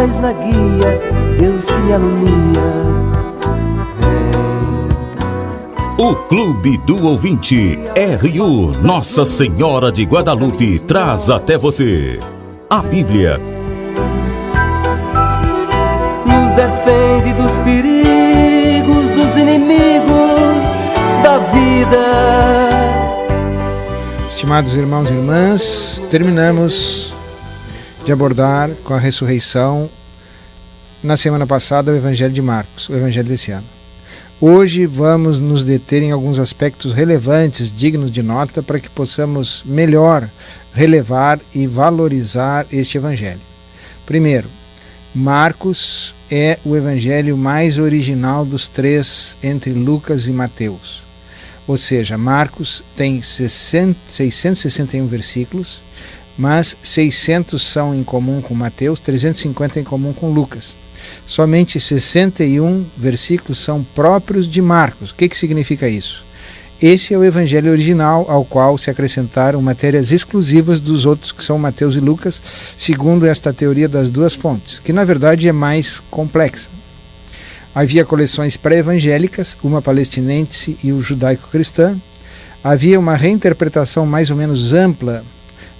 paz na guia, Deus que me alumia. O Clube do Ouvinte RU Nossa Senhora de Guadalupe traz até você a Bíblia. Nos defende dos perigos, dos inimigos da vida. Estimados irmãos e irmãs, terminamos de abordar com a ressurreição na semana passada o Evangelho de Marcos, o Evangelho desse ano. Hoje vamos nos deter em alguns aspectos relevantes, dignos de nota, para que possamos melhor relevar e valorizar este Evangelho. Primeiro, Marcos é o Evangelho mais original dos três entre Lucas e Mateus. Ou seja, Marcos tem 661 versículos, mas 600 são em comum com Mateus, 350 em comum com Lucas. Somente 61 versículos são próprios de Marcos. O que significa isso? Esse é o evangelho original ao qual se acrescentaram matérias exclusivas dos outros que são Mateus e Lucas, segundo esta teoria das duas fontes, que na verdade é mais complexa. Havia coleções pré-evangélicas, uma palestinense e o judaico-cristã. Havia uma reinterpretação mais ou menos ampla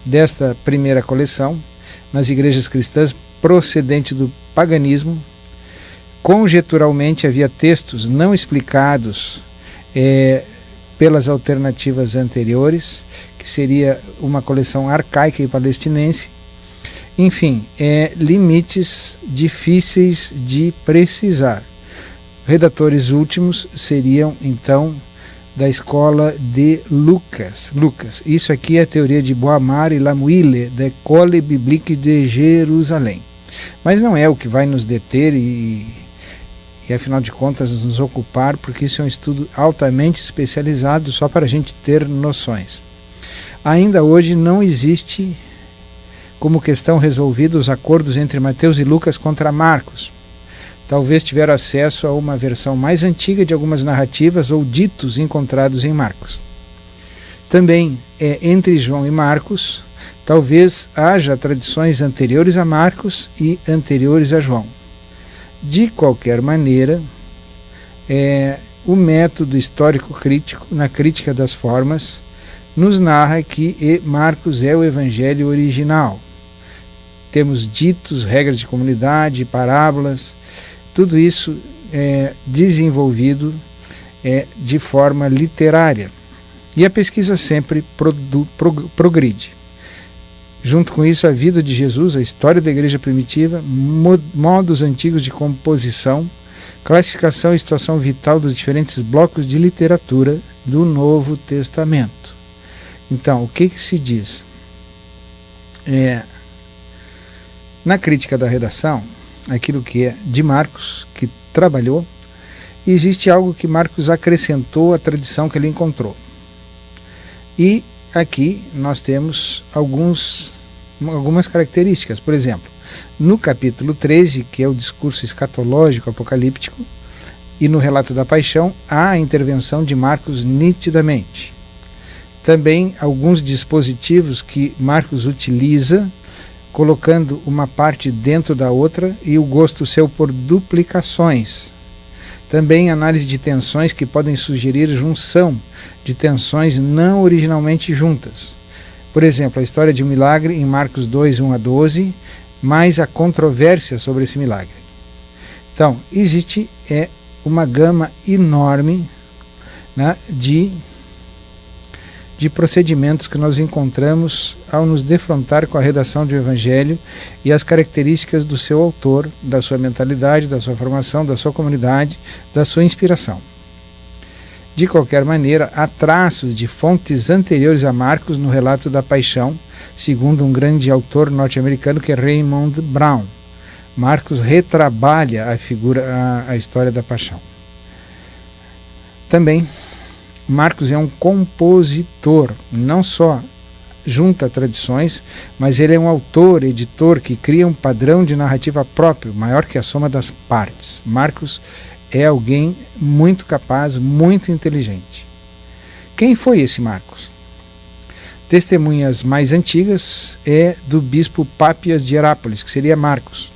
desta primeira coleção nas igrejas cristãs procedente do paganismo. Conjeturalmente havia textos não explicados pelas alternativas anteriores, que seria uma coleção arcaica e palestinense. Enfim, limites difíceis de precisar. Redatores últimos seriam então da escola de Lucas. Isso aqui é a teoria de Boamar e Lamuille, da École Biblique de Jerusalém. Mas não é o que vai nos deter e afinal de contas nos ocupar, porque isso é um estudo altamente especializado só para a gente ter noções. Ainda hoje não existe como questão resolvida os acordos entre Mateus e Lucas contra Marcos. Talvez tiveram acesso a uma versão mais antiga de algumas narrativas ou ditos encontrados em Marcos. Também entre João e Marcos, talvez haja tradições anteriores a Marcos e anteriores a João. De qualquer maneira, o método histórico-crítico, na crítica das formas, nos narra que Marcos é o evangelho original. Temos ditos, regras de comunidade, parábolas, tudo isso é desenvolvido de forma literária. E a pesquisa sempre progride. Junto com isso, a vida de Jesus, a história da igreja primitiva, modos antigos de composição, classificação e situação vital dos diferentes blocos de literatura do Novo Testamento. Então, o que se diz? Na crítica da redação, aquilo que é de Marcos, que trabalhou, existe algo que Marcos acrescentou à tradição que ele encontrou. E aqui nós temos algumas características. Por exemplo, no capítulo 13, que é o discurso escatológico apocalíptico, e no relato da paixão, há a intervenção de Marcos nitidamente. Também alguns dispositivos que Marcos utiliza, colocando uma parte dentro da outra, e o gosto seu por duplicações. Também análise de tensões que podem sugerir junção de tensões não originalmente juntas. Por exemplo, a história de um milagre em Marcos 2, 1 a 12, mais a controvérsia sobre esse milagre. Então, existe uma gama enorme, né, de procedimentos que nós encontramos ao nos defrontar com a redação de um evangelho e as características do seu autor, da sua mentalidade, da sua formação, da sua comunidade, da sua inspiração. De qualquer maneira, há traços de fontes anteriores a Marcos no relato da paixão, segundo um grande autor norte-americano que é Raymond Brown. Marcos retrabalha a história da paixão. Também, Marcos é um compositor, não só junta tradições, mas ele é um autor, editor, que cria um padrão de narrativa próprio, maior que a soma das partes. Marcos é alguém muito capaz, muito inteligente. Quem foi esse Marcos? Testemunhas mais antigas é do bispo Pápias de Herápolis, que seria Marcos.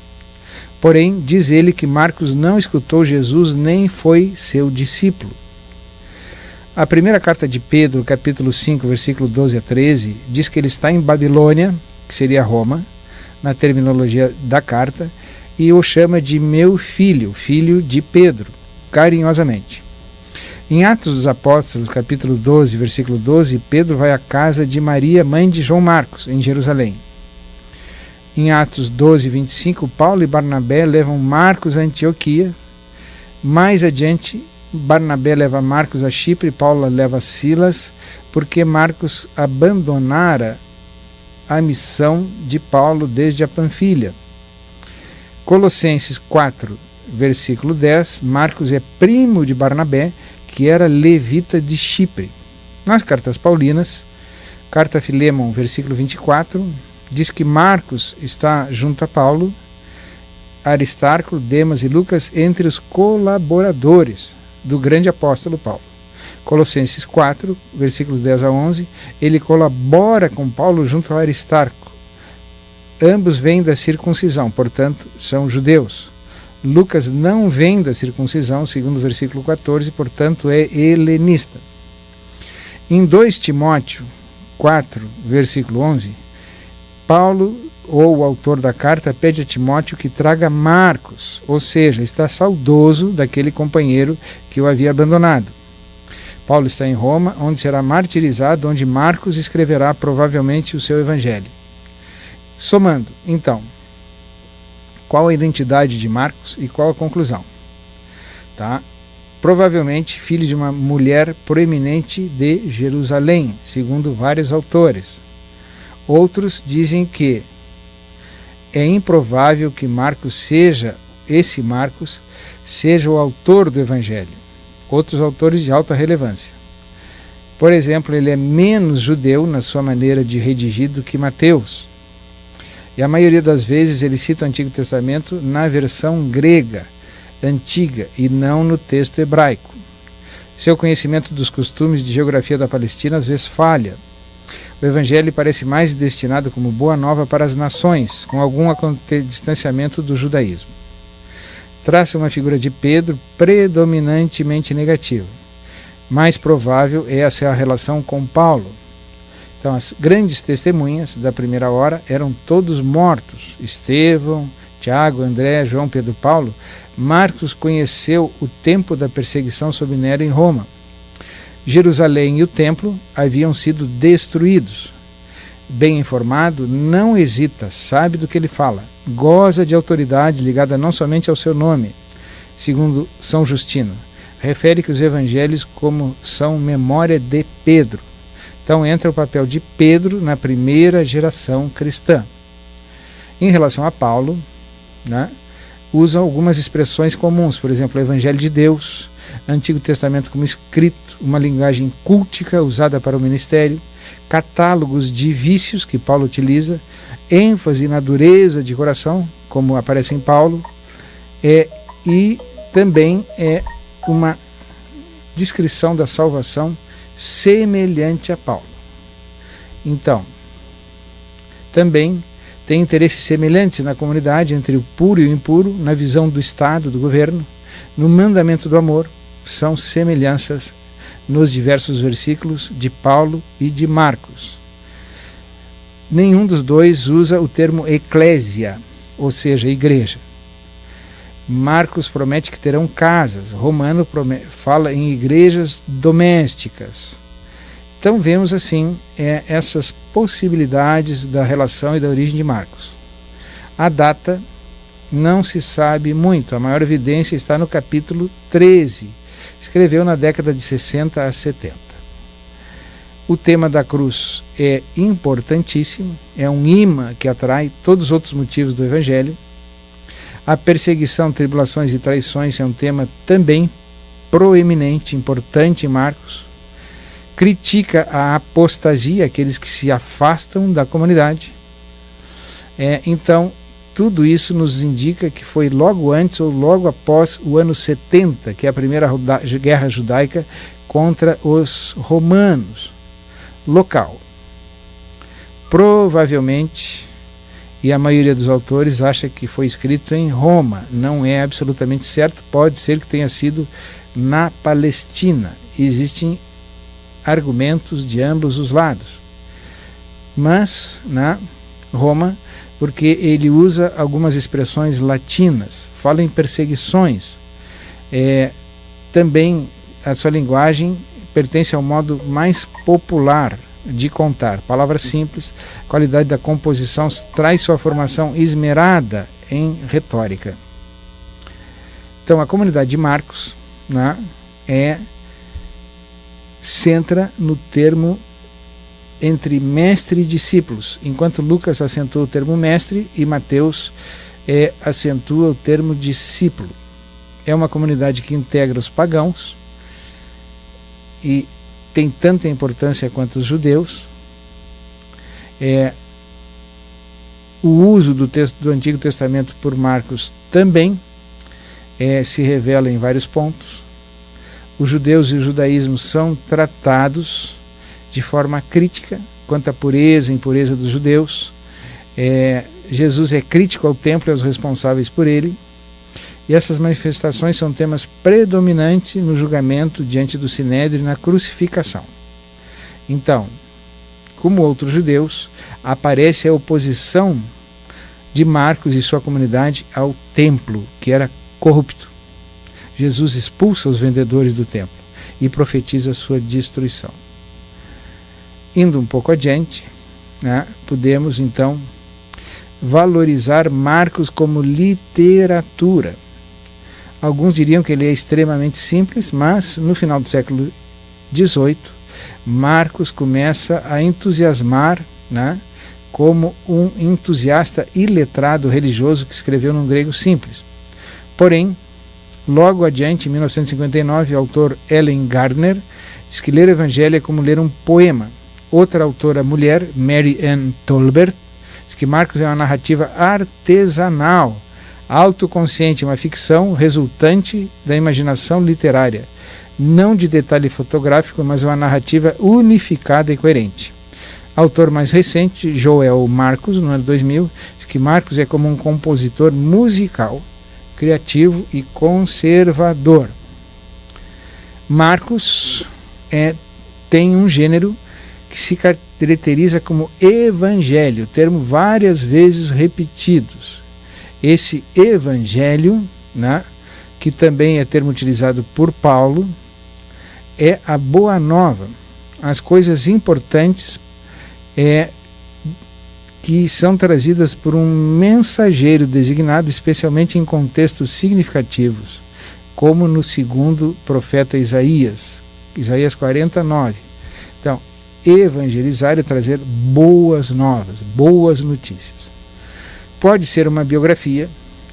Porém, diz ele que Marcos não escutou Jesus nem foi seu discípulo. A primeira carta de Pedro, capítulo 5, versículo 12 a 13, diz que ele está em Babilônia, que seria Roma, na terminologia da carta, e o chama de meu filho, filho de Pedro, carinhosamente. Em Atos dos Apóstolos, capítulo 12, versículo 12, Pedro vai à casa de Maria, mãe de João Marcos, em Jerusalém. Em Atos 12, 25, Paulo e Barnabé levam Marcos a Antioquia. Mais adiante, Barnabé leva Marcos a Chipre, Paulo leva Silas, porque Marcos abandonara a missão de Paulo desde a Panfilha. Colossenses 4, versículo 10, Marcos é primo de Barnabé, que era levita de Chipre. Nas cartas paulinas, carta a Filemon, versículo 24, diz que Marcos está junto a Paulo, Aristarco, Demas e Lucas entre os colaboradores do grande apóstolo Paulo. Colossenses 4, versículos 10 a 11, ele colabora com Paulo junto a Aristarco. Ambos vêm da circuncisão, portanto, são judeus. Lucas não vem da circuncisão, segundo o versículo 14, portanto é helenista. Em 2 Timóteo 4, versículo 11, Paulo, ou o autor da carta, pede a Timóteo que traga Marcos, ou seja, está saudoso daquele companheiro que o havia abandonado. Paulo está em Roma, onde será martirizado, onde Marcos escreverá provavelmente o seu evangelho. Somando, então, qual a identidade de Marcos e qual a conclusão? Tá? Provavelmente filho de uma mulher proeminente de Jerusalém, segundo vários autores. Outros dizem que é improvável que esse Marcos seja o autor do evangelho. Outros autores de alta relevância. Por exemplo, ele é menos judeu na sua maneira de redigir do que Mateus. E a maioria das vezes ele cita o Antigo Testamento na versão grega, antiga, e não no texto hebraico. Seu conhecimento dos costumes de geografia da Palestina às vezes falha. O Evangelho parece mais destinado como boa nova para as nações, com algum distanciamento do judaísmo. Traça uma figura de Pedro predominantemente negativa. Mais provável é essa a relação com Paulo. Então, as grandes testemunhas da primeira hora eram todos mortos. Estevão, Tiago, André, João, Pedro, Paulo. Marcos conheceu o tempo da perseguição sob Nero em Roma. Jerusalém e o templo haviam sido destruídos. Bem informado, não hesita, sabe do que ele fala. Goza de autoridade ligada não somente ao seu nome, segundo São Justino. Refere que os evangelhos como são memória de Pedro. Então entra o papel de Pedro na primeira geração cristã. Em relação a Paulo, usa algumas expressões comuns, por exemplo, o Evangelho de Deus, Antigo Testamento como escrito, uma linguagem cultica usada para o ministério, catálogos de vícios que Paulo utiliza, ênfase na dureza de coração, como aparece em Paulo, e também uma descrição da salvação semelhante a Paulo. Então, também tem interesses semelhantes na comunidade entre o puro e o impuro, na visão do Estado, do governo, no mandamento do amor. São semelhanças nos diversos versículos de Paulo e de Marcos. Nenhum dos dois usa o termo eclésia, ou seja, igreja. Marcos promete que terão casas, Romano fala em igrejas domésticas. Então vemos assim essas possibilidades da relação e da origem de Marcos. A data não se sabe muito, a maior evidência está no capítulo 13. Escreveu na década de 60 a 70. O tema da cruz é importantíssimo, é um imã que atrai todos os outros motivos do Evangelho. A perseguição, tribulações e traições é um tema também proeminente, importante em Marcos. Critica a apostasia, aqueles que se afastam da comunidade. Então, tudo isso nos indica que foi logo antes ou logo após o ano 70, que é a primeira guerra judaica contra os romanos. Local. Provavelmente e a maioria dos autores acha que foi escrito em Roma. Não é absolutamente certo, pode ser que tenha sido na Palestina. Existem argumentos de ambos os lados, mas na Roma, porque ele usa algumas expressões latinas, fala em perseguições. Também a sua linguagem pertence ao modo mais popular de contar, palavras simples. A qualidade da composição traz sua formação esmerada em retórica. Então a comunidade de Marcos, né, centra no termo entre mestre e discípulos, enquanto Lucas acentua o termo mestre e Mateus acentua o termo discípulo. É uma comunidade que integra os pagãos e tem tanta importância quanto os judeus. O uso do texto do Antigo Testamento por Marcos também se revela em vários pontos. Os judeus e o judaísmo são tratados de forma crítica quanto à pureza e impureza dos judeus. Jesus é crítico ao templo e aos responsáveis por ele. E essas manifestações são temas predominantes no julgamento diante do Sinédrio e na crucificação. Então, como outros judeus, aparece a oposição de Marcos e sua comunidade ao templo, que era corrupto. Jesus expulsa os vendedores do templo e profetiza a sua destruição. Indo um pouco adiante, né, podemos então valorizar Marcos como literatura. Alguns diriam que ele é extremamente simples, mas no final do século XVIII, Marcos começa a entusiasmar, né, como um entusiasta iletrado religioso que escreveu num grego simples. Porém, logo adiante, em 1959, o autor Ellen Gardner diz que ler o Evangelho é como ler um poema. Outra autora mulher, Mary Ann Tolbert, diz que Marcos é uma narrativa artesanal, autoconsciente, uma ficção resultante da imaginação literária, não de detalhe fotográfico, mas uma narrativa unificada e coerente. Autor mais recente, Joel Marcos, no ano 2000, diz que Marcos é como um compositor musical, criativo e conservador. Marcos tem um gênero que se caracteriza como evangelho, termo várias vezes repetidos. Esse evangelho, né, que também é termo utilizado por Paulo, é a boa nova, as coisas importantes que são trazidas por um mensageiro designado especialmente em contextos significativos, como no segundo profeta Isaías 49. Então, evangelizar é trazer boas novas, boas notícias. Pode ser uma biografia,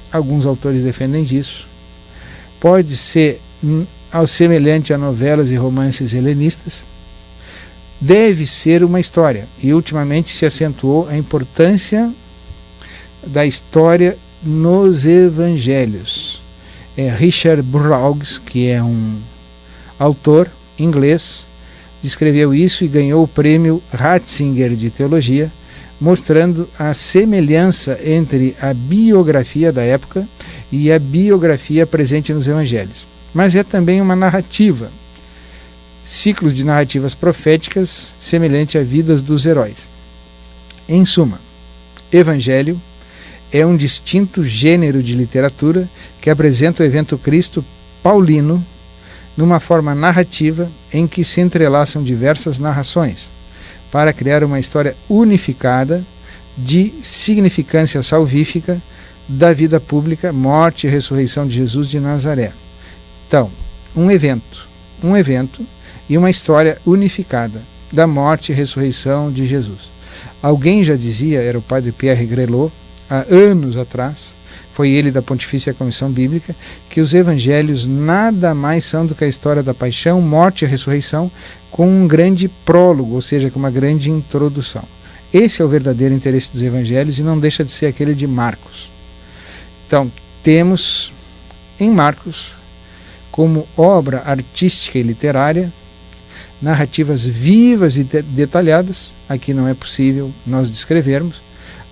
alguns autores defendem disso. Pode ser semelhante a novelas e romances helenistas. Deve ser uma história. E ultimamente se acentuou a importância da história nos evangelhos. Richard Burroughs, que é um autor inglês, descreveu isso e ganhou o prêmio Ratzinger de Teologia, mostrando a semelhança entre a biografia da época e a biografia presente nos evangelhos. Mas é também uma narrativa, ciclos de narrativas proféticas semelhante a vidas dos heróis. Em suma, Evangelho é um distinto gênero de literatura que apresenta o evento Cristo paulino numa forma narrativa em que se entrelaçam diversas narrações, para criar uma história unificada de significância salvífica da vida pública, morte e ressurreição de Jesus de Nazaré. Então, um evento e uma história unificada da morte e ressurreição de Jesus. Alguém já dizia, era o padre Pierre Grelot, há anos atrás, foi ele da Pontifícia Comissão Bíblica, que os evangelhos nada mais são do que a história da paixão, morte e ressurreição, com um grande prólogo, ou seja, com uma grande introdução. Esse é o verdadeiro interesse dos evangelhos e não deixa de ser aquele de Marcos. Então, temos em Marcos, como obra artística e literária, narrativas vivas e detalhadas, aqui não é possível nós descrevermos,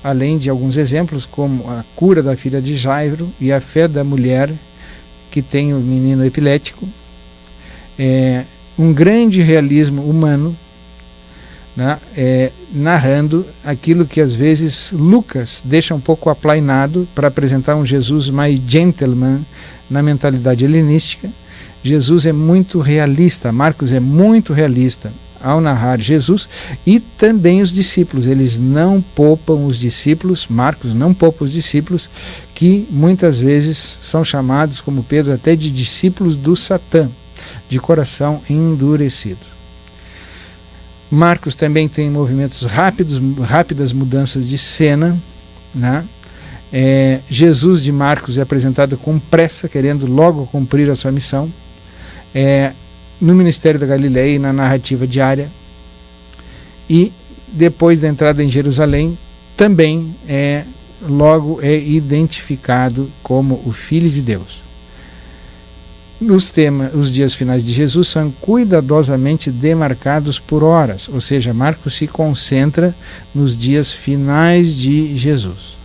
além de alguns exemplos como a cura da filha de Jairo e a fé da mulher que tem o menino epilético. Um grande realismo humano, né, narrando aquilo que às vezes Lucas deixa um pouco aplainado para apresentar um Jesus mais gentleman na mentalidade helenística. Jesus é muito realista, Marcos é muito realista ao narrar Jesus, e também os discípulos. Eles não poupam os discípulos, Marcos não poupa os discípulos, que muitas vezes são chamados, como Pedro, até de discípulos do Satã, de coração endurecido. Marcos também tem movimentos rápidas mudanças de cena, né? Jesus de Marcos é apresentado com pressa, querendo logo cumprir a sua missão, no ministério da Galileia e na narrativa diária. E depois da entrada em Jerusalém, também logo é identificado como o Filho de Deus. Os dias finais de Jesus são cuidadosamente demarcados por horas, ou seja, Marcos se concentra nos dias finais de Jesus.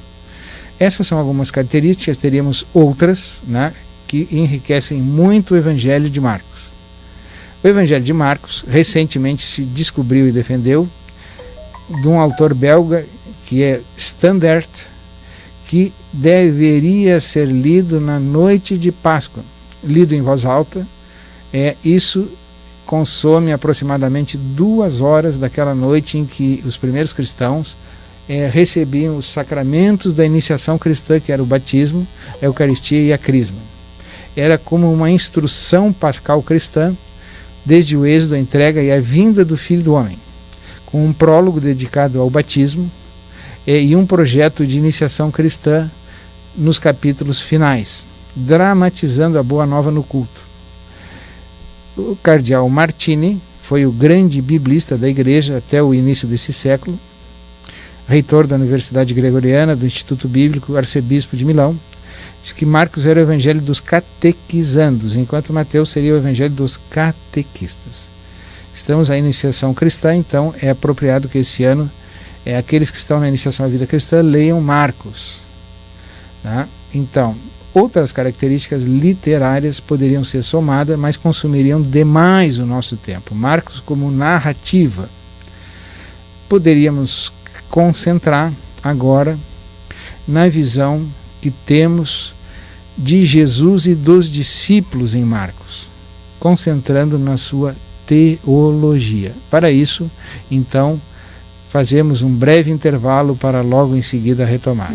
Essas são algumas características, teríamos outras, né, que enriquecem muito o Evangelho de Marcos. O Evangelho de Marcos recentemente se descobriu e defendeu de um autor belga que é Standaert, que deveria ser lido na noite de Páscoa, lido em voz alta. Isso consome aproximadamente 2 horas daquela noite em que os primeiros cristãos recebiam os sacramentos da iniciação cristã, que era o batismo, a Eucaristia e a Crisma. Era como uma instrução pascal cristã, desde o êxodo, a entrega e a vinda do Filho do Homem, com um prólogo dedicado ao batismo e um projeto de iniciação cristã nos capítulos finais, dramatizando a Boa Nova no culto. O cardeal Martini foi o grande biblista da Igreja até o início desse século, reitor da Universidade Gregoriana, do Instituto Bíblico, arcebispo de Milão. Diz que Marcos era o evangelho dos catequizandos, enquanto Mateus seria o evangelho dos catequistas. Estamos na iniciação cristã, então é apropriado que esse ano aqueles que estão na iniciação à vida cristã leiam Marcos. Tá? Então, outras características literárias poderiam ser somadas, mas consumiriam demais o nosso tempo. Marcos como narrativa. Poderíamos concentrar agora na visão que temos de Jesus e dos discípulos em Marcos, concentrando na sua teologia. Para isso, então, fazemos um breve intervalo para logo em seguida retomar.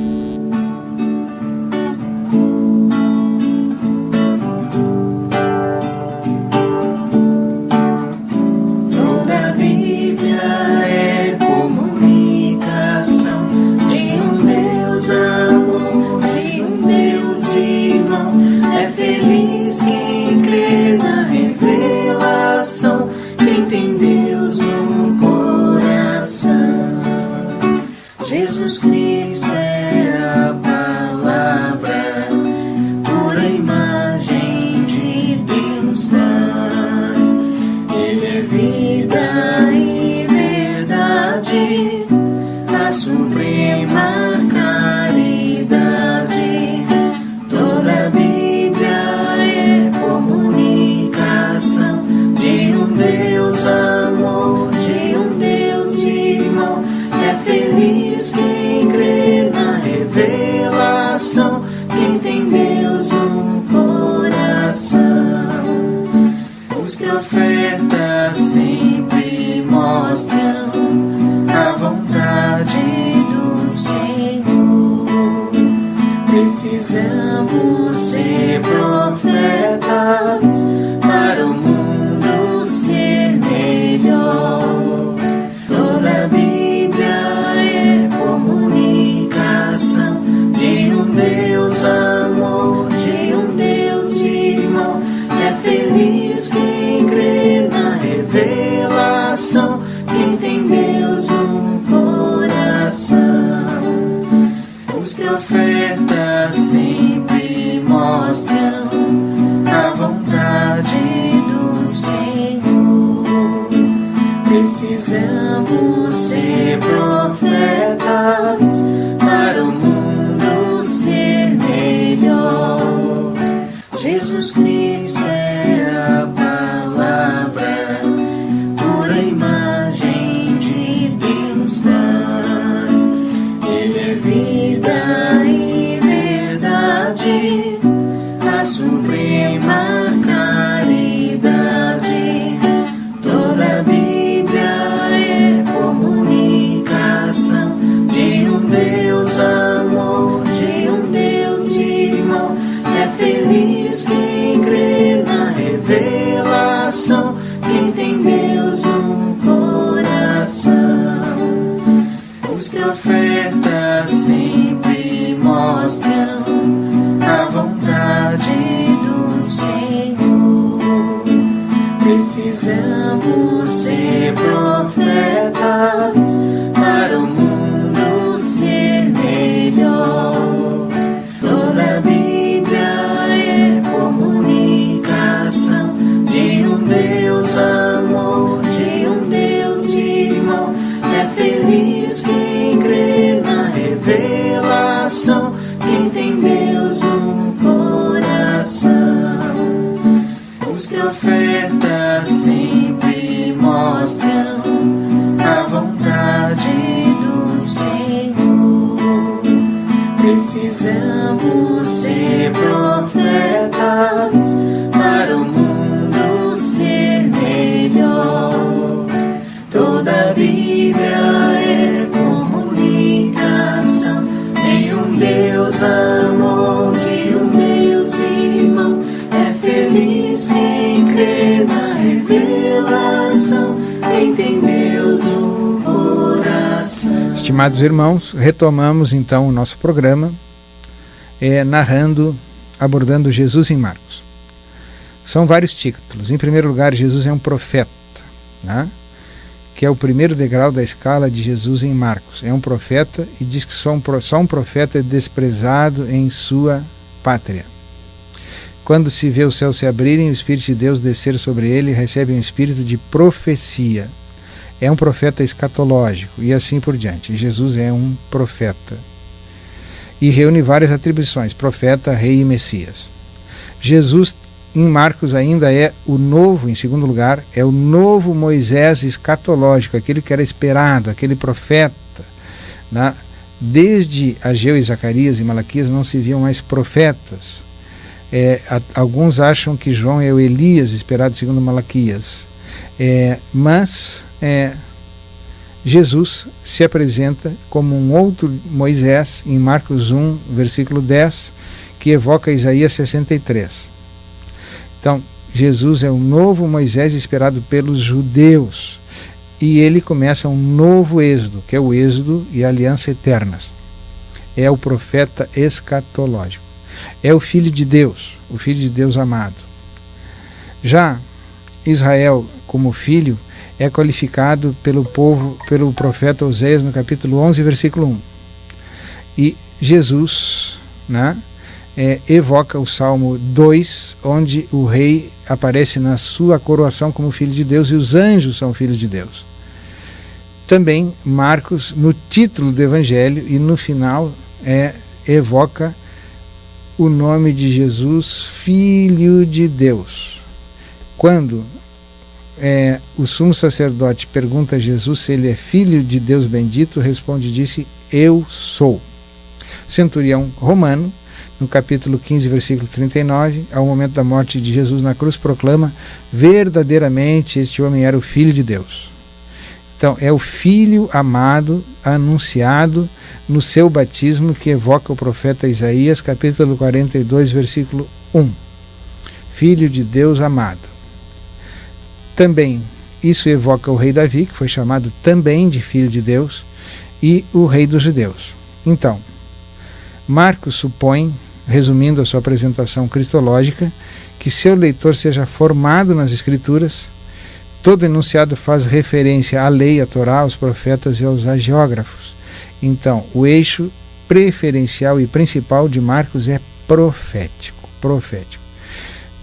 Jesus Cristo é a palavra, pura imagem de Deus Pai. Ele é vida e verdade, a suprema caridade. Toda a Bíblia é comunicação de um Deus amor, de um Deus irmão. É feliz quem crê na revelação, quem tem Deus no coração. Os profetas sempre mostram a vontade do Senhor. Precisamos ser profetas para o mundo ser melhor. Toda a Bíblia é comunicação de um Deus amor, de um Deus irmão. É feliz quem crê na revelação, quem tem Deus no coração. Os profetas sempre mostram a vontade do Senhor. Precisamos ser profetas para o mundo ser melhor. Jesus Cristo é a palavra, pura imagem de Deus Pai. Ele é vida e verdade, a suprema caridade. Toda a Bíblia é comunicação de um Deus amor, de um Deus irmão. É feliz quem crê na revelação, quem tem Deus no coração. Os profetas sempre mostram a vontade do Senhor. Precisamos ser profetas para o mundo ser melhor. Toda a Bíblia é comunicação de um Deus amor, de um Deus irmão. É feliz quem crê na revelação, quem tem Deus no coração. Os profetas sempre mostram a vontade do Senhor. Precisamos ser profetas para o mundo ser melhor. Toda a Bíblia é comunicação de um Deus amor, de um Deus irmão. É feliz quem crê na revelação, quem tem Deus no coração. Estimados irmãos, retomamos então o nosso programa, abordando Jesus em Marcos. São vários títulos. Em primeiro lugar, Jesus é um profeta, né? Que é o primeiro degrau da escala de Jesus em Marcos. É um profeta e diz que só um profeta é desprezado em sua pátria. Quando se vê o céu se abrirem, o Espírito de Deus descer sobre ele, recebe um espírito de profecia. É um profeta escatológico e assim por diante. Jesus é um profeta e reúne várias atribuições: profeta, rei e Messias. Jesus em Marcos ainda é o novo, em segundo lugar, é o novo Moisés escatológico, aquele que era esperado, aquele profeta, né? Desde Ageu e Zacarias e Malaquias não se viam mais profetas. Alguns acham que João é o Elias esperado segundo Malaquias, mas Jesus se apresenta como um outro Moisés em Marcos 1, versículo 10, que evoca Isaías 63. Então, Jesus é o novo Moisés esperado pelos judeus, e ele começa um novo êxodo, que é o êxodo e a aliança eternas. É o profeta escatológico. É o Filho de Deus, o Filho de Deus amado. Já Israel, como filho, é qualificado pelo povo, pelo profeta Oséias no capítulo 11, versículo 1. E Jesus, né, evoca o Salmo 2, onde o rei aparece na sua coroação como filho de Deus e os anjos são filhos de Deus. Também Marcos, no título do Evangelho e no final, evoca o nome de Jesus, Filho de Deus. Quando o sumo sacerdote pergunta a Jesus se ele é filho de Deus bendito, responde, disse, eu sou. Centurião romano, no capítulo 15, versículo 39, ao momento da morte de Jesus na cruz, proclama, verdadeiramente este homem era o Filho de Deus. Então, é o Filho amado, anunciado no seu batismo, que evoca o profeta Isaías, capítulo 42, versículo 1. Filho de Deus amado. Também, isso evoca o rei Davi, que foi chamado também de Filho de Deus, e o rei dos judeus. Então, Marcos supõe, resumindo a sua apresentação cristológica, que seu leitor seja formado nas Escrituras. Todo enunciado faz referência à lei, à Torá, aos profetas e aos hagiógrafos. Então, o eixo preferencial e principal de Marcos é profético.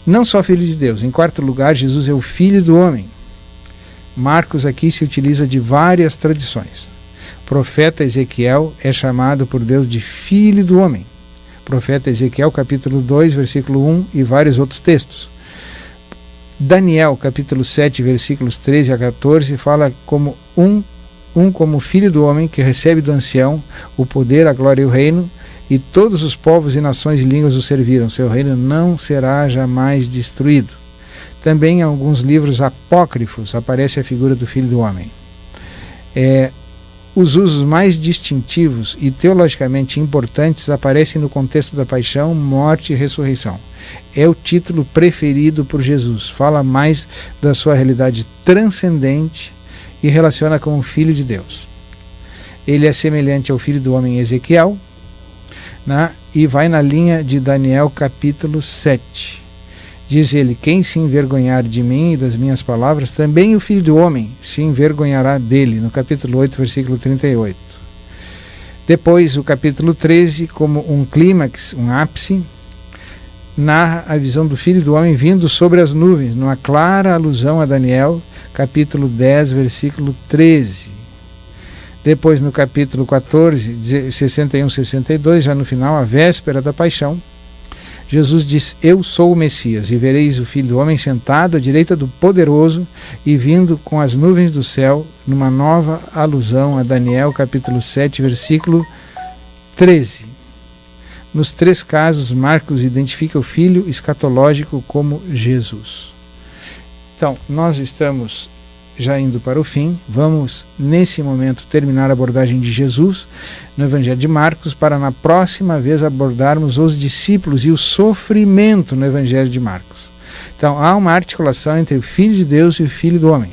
Não só Filho de Deus. Em quarto lugar, Jesus é o Filho do homem. Marcos aqui se utiliza de várias tradições. profeta Ezequiel é chamado por Deus de Filho do Homem. Profeta Ezequiel, capítulo 2, versículo 1 e vários outros textos. Daniel, capítulo 7, versículos 13 a 14, fala como como filho do homem que recebe do ancião o poder, a glória e o reino, e todos os povos e nações e línguas o serviram. Seu reino não será jamais destruído. Também em alguns livros apócrifos aparece a figura do Filho do Homem. Os usos mais distintivos e teologicamente importantes aparecem no contexto da paixão, morte e ressurreição. É o título preferido por Jesus. Fala mais da sua realidade transcendente e relaciona com o Filho de Deus. Ele é semelhante ao Filho do Homem Ezequiel, né? E vai na linha de Daniel capítulo 7. Diz ele: quem se envergonhar de mim e das minhas palavras, também o Filho do Homem se envergonhará dele, no capítulo 8, versículo 38. Depois, o capítulo 13, como um clímax, um ápice, narra a visão do Filho do Homem vindo sobre as nuvens, numa clara alusão a Daniel, capítulo 10, versículo 13. Depois, no capítulo 14, 61, 62, já no final, a véspera da paixão, Jesus diz: eu sou o Messias, e vereis o Filho do Homem sentado à direita do Poderoso e vindo com as nuvens do céu, numa nova alusão a Daniel, capítulo 7, versículo 13. Nos três casos, Marcos identifica o Filho escatológico como Jesus. Então, nós estamos já indo para o fim. Vamos, nesse momento, terminar a abordagem de Jesus no Evangelho de Marcos, para na próxima vez abordarmos os discípulos e o sofrimento no Evangelho de Marcos. Então, há uma articulação entre o Filho de Deus e o Filho do Homem.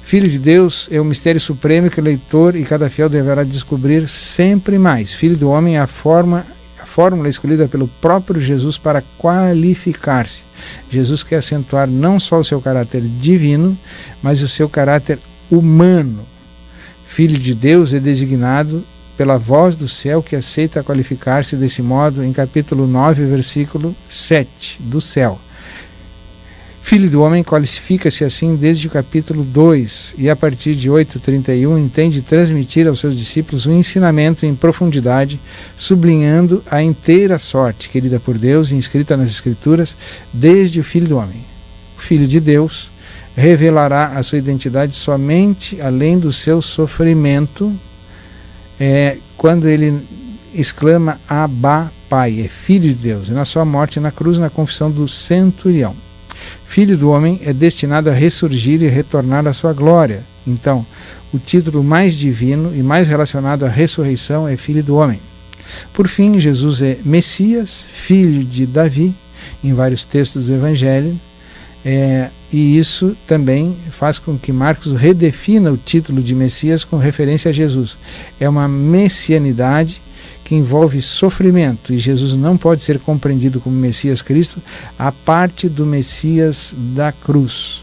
Filho de Deus é o mistério supremo que o leitor e cada fiel deverá descobrir sempre mais. Filho do Homem é a fórmula escolhida pelo próprio Jesus para qualificar-se. Jesus quer acentuar não só o seu caráter divino, mas o seu caráter humano. Filho de Deus é designado pela voz do céu, que aceita qualificar-se desse modo em capítulo 9, versículo 7, do céu. Filho do Homem qualifica-se assim desde o capítulo 2 e a partir de 8:31 entende transmitir aos seus discípulos um ensinamento em profundidade, sublinhando a inteira sorte querida por Deus e inscrita nas Escrituras desde o Filho do Homem. O Filho de Deus revelará a sua identidade somente além do seu sofrimento, quando ele exclama Abba, Pai, é Filho de Deus, e na sua morte na cruz, na confissão do centurião. Filho do Homem é destinado a ressurgir e retornar à sua glória. Então, o título mais divino e mais relacionado à ressurreição é Filho do Homem. Por fim, Jesus é Messias, filho de Davi, em vários textos do Evangelho, e isso também faz com que Marcos redefina o título de Messias com referência a Jesus. É uma messianidade que envolve sofrimento, e Jesus não pode ser compreendido como Messias Cristo a parte do Messias da cruz.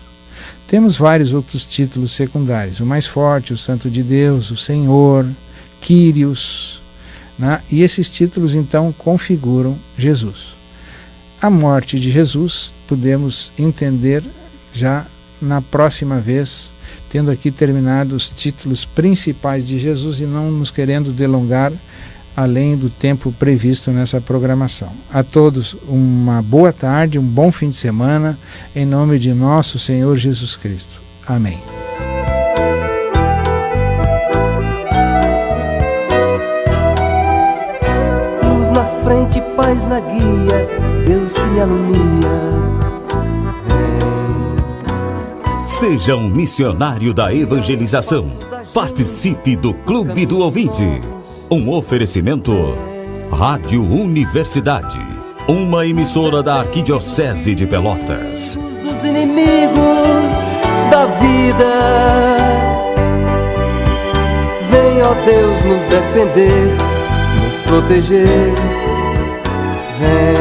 Temos vários outros títulos secundários, o mais forte, o Santo de Deus, o Senhor, Kyrios, né? E esses títulos então configuram Jesus. A morte de Jesus podemos entender já na próxima vez, tendo aqui terminado os títulos principais de Jesus e não nos querendo delongar além do tempo previsto nessa programação. A todos uma boa tarde, um bom fim de semana, em nome de nosso Senhor Jesus Cristo. Amém. Luz na frente, paz na guia, Deus que me alumia. Seja um missionário da evangelização. Participe do Clube do Ouvinte. Um oferecimento Rádio Universidade, uma emissora da Arquidiocese de Pelotas. Dos inimigos da vida, vem, ó Deus, nos defender, nos proteger. Vem.